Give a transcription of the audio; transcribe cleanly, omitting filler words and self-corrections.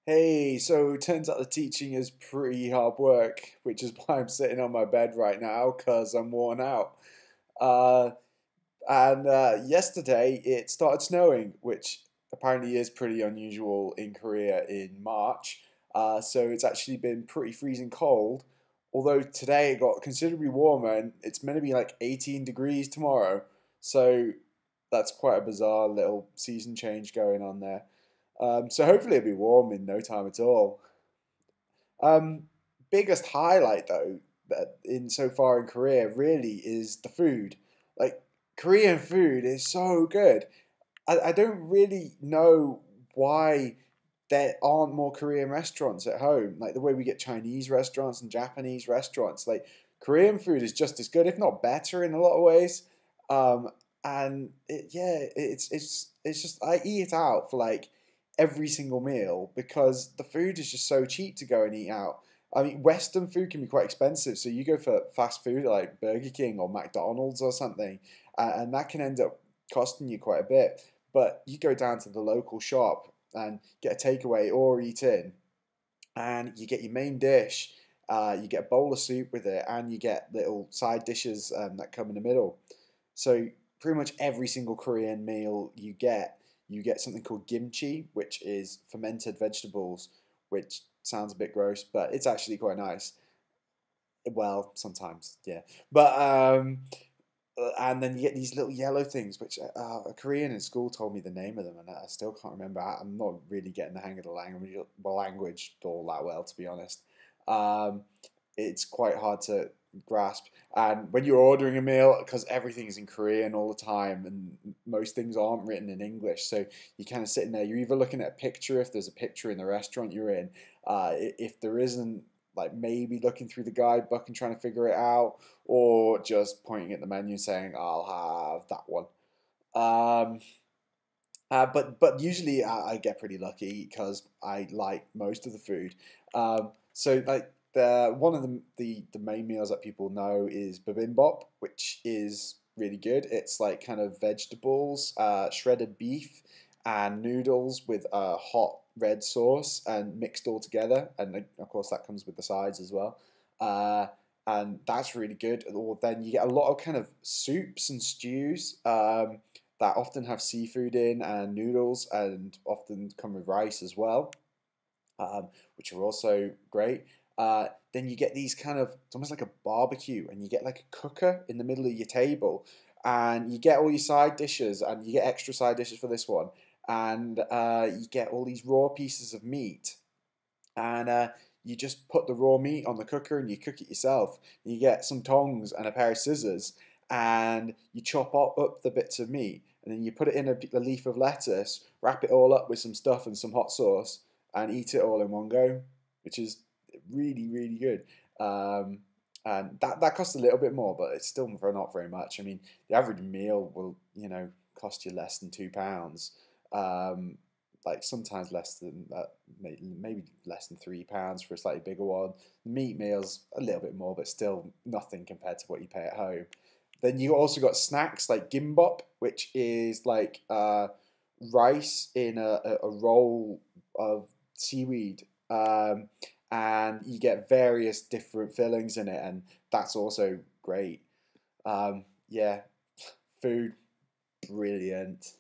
Hey, so it turns out the teaching is pretty hard work, which is why I'm sitting on my bed right now because I'm worn out. Uh, and yesterday it started snowing, which apparently is pretty unusual in Korea in March. So it's actually been pretty freezing cold. Although today it got considerably warmer and it's meant to be like 18 degrees tomorrow. So that's quite a bizarre little season change going on there. So hopefully it'll be warm in no time at all. Um, Biggest highlight though that in so far in Korea really is the food. Like Korean food is so good. I don't really know why there aren't more Korean restaurants at home. Like the way we get Chinese restaurants and Japanese restaurants. Like Korean food is just as good, if not better, in a lot of ways. Um, it's just I eat it out for like every single meal because the food is just so cheap to go and eat out. I mean, Western food can be quite expensive, so you go for fast food like Burger King or McDonald's or something, and that can end up costing you quite a bit. But you go down to the local shop and get a takeaway or eat in, and you get your main dish. You get a bowl of soup with it, and you get little side dishes that come in the middle. So pretty much every single Korean meal you get something called kimchi, which is fermented vegetables, which sounds a bit gross, but it's actually quite nice. Well, sometimes, yeah. But and then you get these little yellow things, which a Korean in school told me the name of them, and I still can't remember. I'm not really getting the hang of the language all that well, to be honest. Um, it's quite hard to grasp. And when you're ordering a meal, because everything is in Korean all the time, and most things aren't written in English, so you're kind of sitting there. You're either looking at a picture if there's a picture in the restaurant you're in. If there isn't, like maybe looking through the guidebook and trying to figure it out, or just pointing at the menu saying, "I'll have that one." Um, but usually I get pretty lucky because I like most of the food. So like the one of the main meals that people know is bibimbap, which is really good. It's like kind of vegetables, shredded beef, and noodles with a hot red sauce and mixed all together. And of course that comes with the sides as well. Uh, and that's really good. Or then you get a lot of kind of soups and stews. That often have seafood in and noodles and often come with rice as well, which are also great. Then you get these kind of, it's almost like a barbecue, and you get like a cooker in the middle of your table, and you get all your side dishes, and you get extra side dishes for this one, and you get all these raw pieces of meat, and you just put the raw meat on the cooker and you cook it yourself. You get some tongs and a pair of scissors, and you chop up the bits of meat, and then you put it in a leaf of lettuce, wrap it all up with some stuff and some hot sauce, and eat it all in one go, which is really really good. Um, and that costs a little bit more, but it's still not very much. I mean, the average meal will cost you less than £2. Um, like sometimes less than that, maybe less than £3 for a slightly bigger one. Meat meals a little bit more, but still nothing compared to what you pay at home. Then you also got snacks like gimbap, which is like rice in a roll of seaweed, and you get various different fillings in it, and that's also great. Yeah, food brilliant.